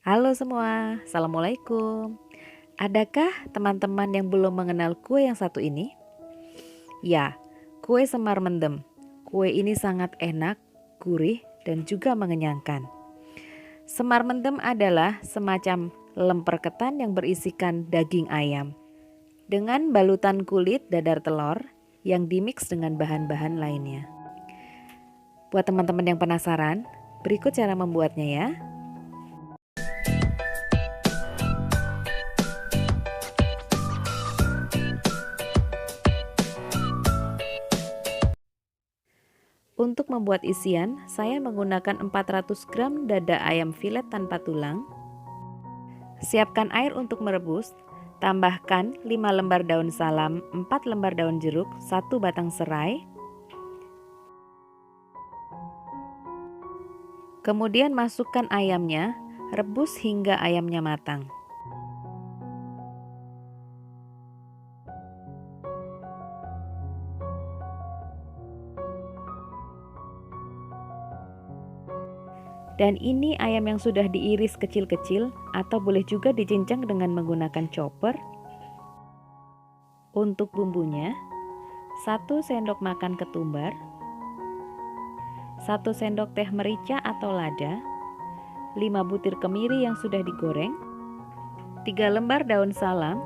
Halo semua, Assalamualaikum. Adakah teman-teman yang belum mengenal kue yang satu ini? Ya, kue semar mendem. Kue ini sangat enak, gurih, dan juga mengenyangkan. Semar mendem adalah semacam lemper ketan yang berisikan daging ayam dengan balutan kulit dadar telur yang dimix dengan bahan-bahan lainnya. Buat teman-teman yang penasaran, berikut cara membuatnya ya. Untuk membuat isian, saya menggunakan 400 gram dada ayam filet tanpa tulang. Siapkan air untuk merebus. Tambahkan 5 lembar daun salam, 4 lembar daun jeruk, 1 batang serai. Kemudian masukkan ayamnya, rebus hingga ayamnya matang. Dan ini ayam yang sudah diiris kecil-kecil atau boleh juga dicincang dengan menggunakan chopper. Untuk bumbunya, 1 sendok makan ketumbar, 1 sendok teh merica atau lada, 5 butir kemiri yang sudah digoreng, 3 lembar daun salam,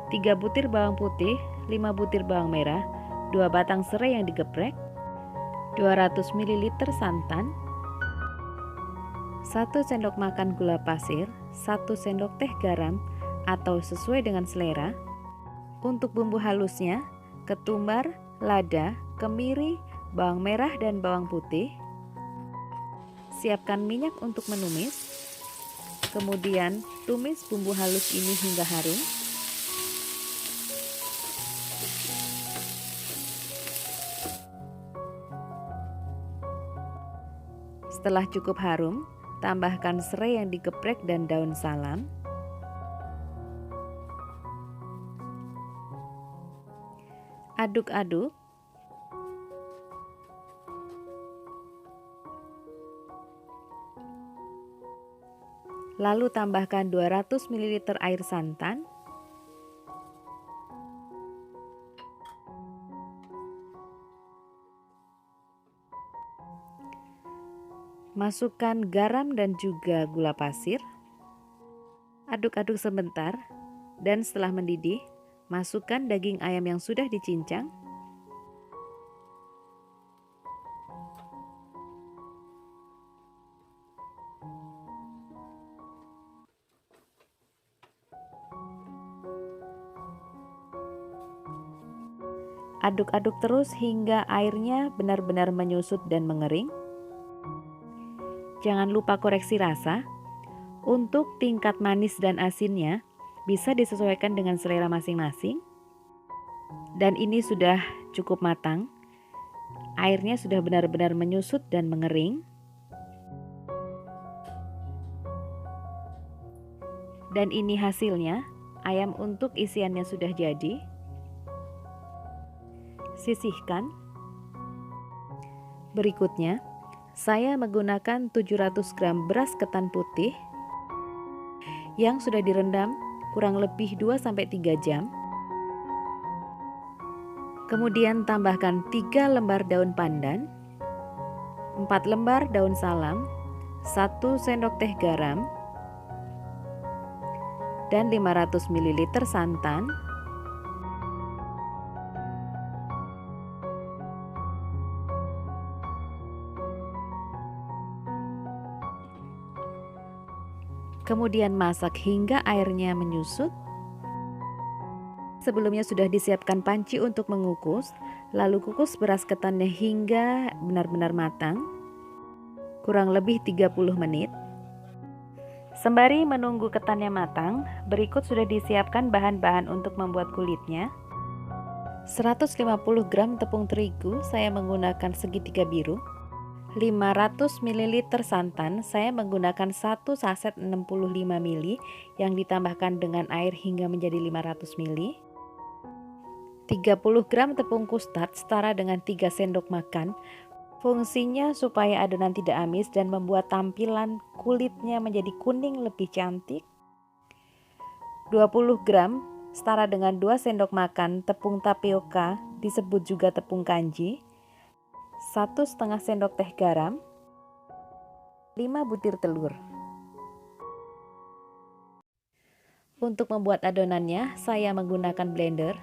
3 butir bawang putih, 5 butir bawang merah, 2 batang serai yang digeprek, 200 ml santan, 1 sendok makan gula pasir, 1 sendok teh garam atau sesuai dengan selera. Untuk bumbu halusnya, ketumbar, lada, kemiri, bawang merah dan bawang putih. Siapkan minyak untuk menumis. Kemudian tumis bumbu halus ini hingga harum. Setelah cukup harum, tambahkan serai yang digeprek dan daun salam. Aduk-aduk. Lalu tambahkan 200 ml air santan. Masukkan garam dan juga gula pasir. Aduk-aduk sebentar dan setelah mendidih, masukkan daging ayam yang sudah dicincang. Aduk-aduk terus hingga airnya benar-benar menyusut dan mengering. Jangan lupa koreksi rasa. Untuk tingkat manis dan asinnya bisa disesuaikan dengan selera masing-masing. Dan ini sudah cukup matang. Airnya sudah benar-benar menyusut dan mengering. Dan ini hasilnya, ayam untuk isiannya sudah jadi. Sisihkan. Berikutnya, saya menggunakan 700 gram beras ketan putih yang sudah direndam kurang lebih 2-3 jam. Kemudian tambahkan 3 lembar daun pandan, 4 lembar daun salam, 1 sendok teh garam, dan 500 ml santan. Kemudian masak hingga airnya menyusut. Sebelumnya sudah disiapkan panci untuk mengukus, lalu kukus beras ketannya hingga benar-benar matang, kurang lebih 30 menit. Sembari menunggu ketannya matang, berikut sudah disiapkan bahan-bahan untuk membuat kulitnya. 150 gram tepung terigu, saya menggunakan segitiga biru. 500 ml santan, saya menggunakan 1 saset 65 ml yang ditambahkan dengan air hingga menjadi 500 ml. 30 gram tepung kustad setara dengan 3 sendok makan. Fungsinya supaya adonan tidak amis dan membuat tampilan kulitnya menjadi kuning lebih cantik. 20 gram setara dengan 2 sendok makan tepung tapioka, disebut juga tepung kanji. 1,5 sendok teh garam. 5 butir telur. Untuk membuat adonannya, saya menggunakan blender.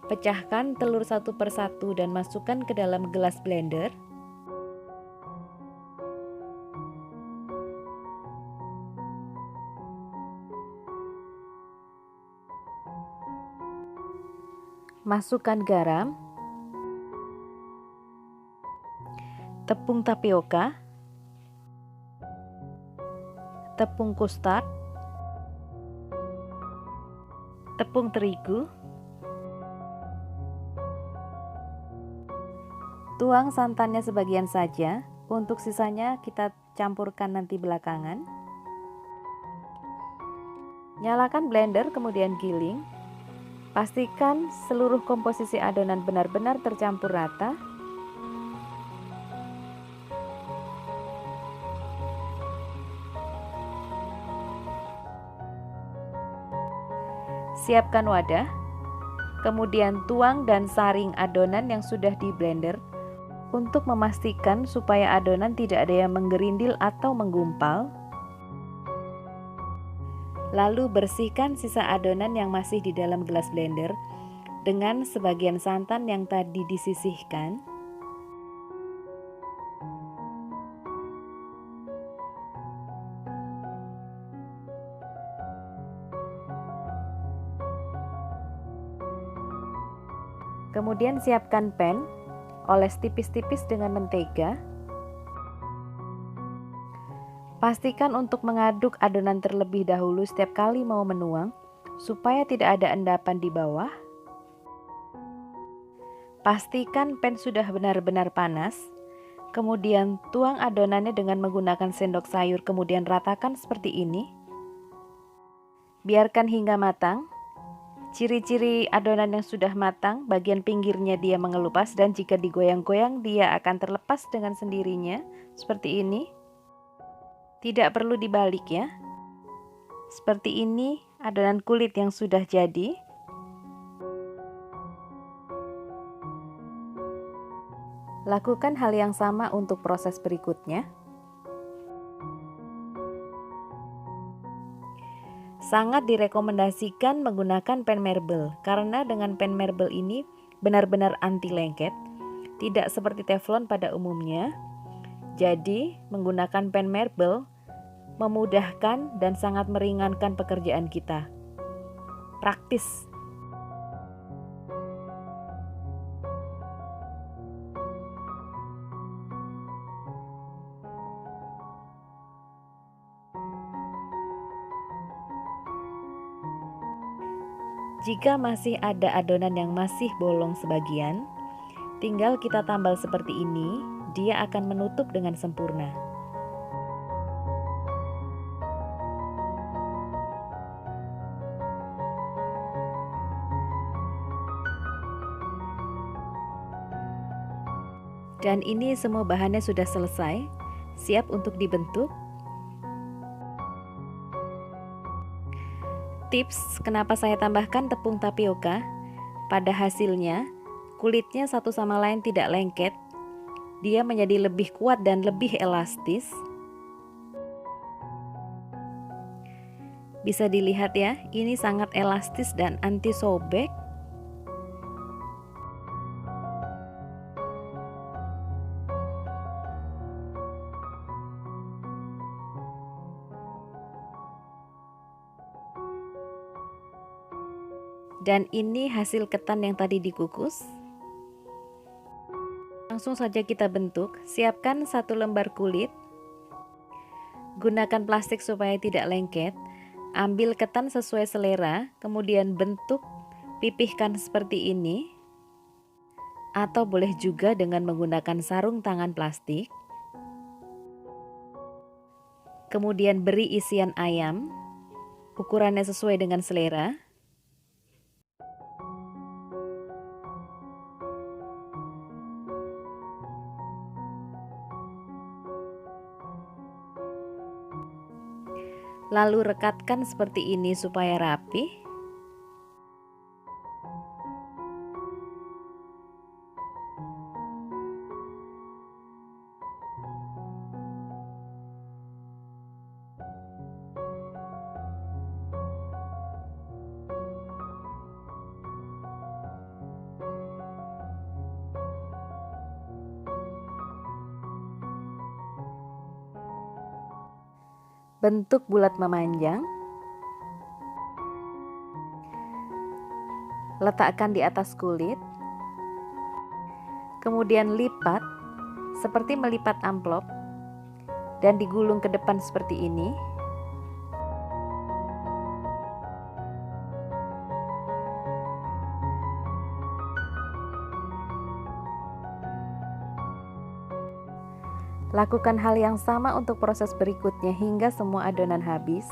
Pecahkan telur satu persatu dan masukkan ke dalam gelas blender. Masukkan garam, tepung tapioka, tepung custard, tepung terigu. Tuang santannya sebagian saja, untuk sisanya kita campurkan nanti belakangan. Nyalakan blender kemudian giling. Pastikan seluruh komposisi adonan benar-benar tercampur rata. Siapkan wadah, kemudian tuang dan saring adonan yang sudah di blender untuk memastikan supaya adonan tidak ada yang menggerindil atau menggumpal. Lalu bersihkan sisa adonan yang masih di dalam gelas blender dengan sebagian santan yang tadi disisihkan. Kemudian siapkan pan, oles tipis-tipis dengan mentega. Pastikan untuk mengaduk adonan terlebih dahulu setiap kali mau menuang, supaya tidak ada endapan di bawah. Pastikan pan sudah benar-benar panas. Kemudian tuang adonannya dengan menggunakan sendok sayur, kemudian ratakan seperti ini. Biarkan hingga matang. Ciri-ciri adonan yang sudah matang, bagian pinggirnya dia mengelupas dan jika digoyang-goyang dia akan terlepas dengan sendirinya, seperti ini. Tidak perlu dibalik ya. Seperti ini adonan kulit yang sudah jadi. Lakukan hal yang sama untuk proses berikutnya. Sangat direkomendasikan menggunakan pan marble karena dengan pan marble ini benar-benar anti lengket, tidak seperti teflon pada umumnya. Jadi, menggunakan pan marble memudahkan dan sangat meringankan pekerjaan kita. Praktis. Jika masih ada adonan yang masih bolong sebagian, tinggal kita tambal seperti ini, dia akan menutup dengan sempurna. Dan ini semua bahannya sudah selesai, siap untuk dibentuk. Tips kenapa saya tambahkan tepung tapioka, pada hasilnya kulitnya satu sama lain tidak lengket, dia menjadi lebih kuat dan lebih elastis. Bisa dilihat ya, ini sangat elastis dan anti sobek. Dan ini hasil ketan yang tadi dikukus. Langsung saja kita bentuk. Siapkan 1 lembar kulit. Gunakan plastik supaya tidak lengket. Ambil ketan sesuai selera, kemudian bentuk, pipihkan seperti ini. Atau boleh juga dengan menggunakan sarung tangan plastik. Kemudian beri isian ayam. Ukurannya sesuai dengan selera. Lalu rekatkan seperti ini supaya rapi. Bentuk bulat memanjang. Letakkan di atas kulit. Kemudian lipat seperti melipat amplop dan digulung ke depan seperti ini. Lakukan hal yang sama untuk proses berikutnya hingga semua adonan habis.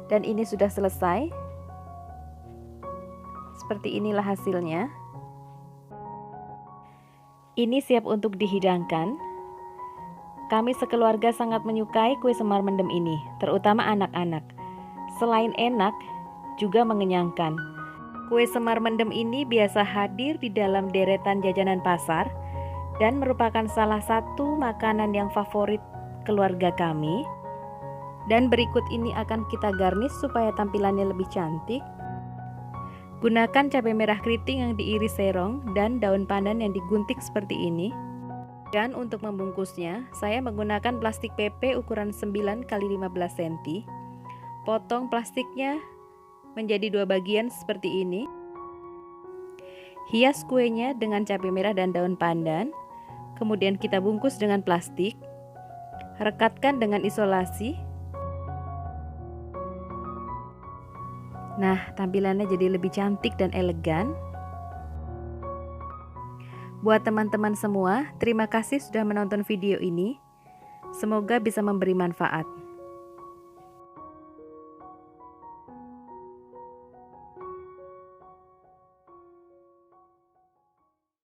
Dan ini sudah selesai. Seperti inilah hasilnya. Ini siap untuk dihidangkan. Kami sekeluarga sangat menyukai kue semar mendem ini, terutama anak-anak. Selain enak, juga mengenyangkan. Kue semar mendem ini biasa hadir di dalam deretan jajanan pasar dan merupakan salah satu makanan yang favorit keluarga kami. Dan berikut ini akan kita garnish supaya tampilannya lebih cantik. Gunakan cabai merah keriting yang diiris serong dan daun pandan yang digunting seperti ini. Dan untuk membungkusnya, saya menggunakan plastik PP ukuran 9 x 15 cm. Potong plastiknya menjadi 2 bagian seperti ini. Hias kuenya dengan cabai merah dan daun pandan. Kemudian kita bungkus dengan plastik. Rekatkan dengan isolasi. Nah, tampilannya jadi lebih cantik dan elegan. Buat teman-teman semua, terima kasih sudah menonton video ini. Semoga bisa memberi manfaat.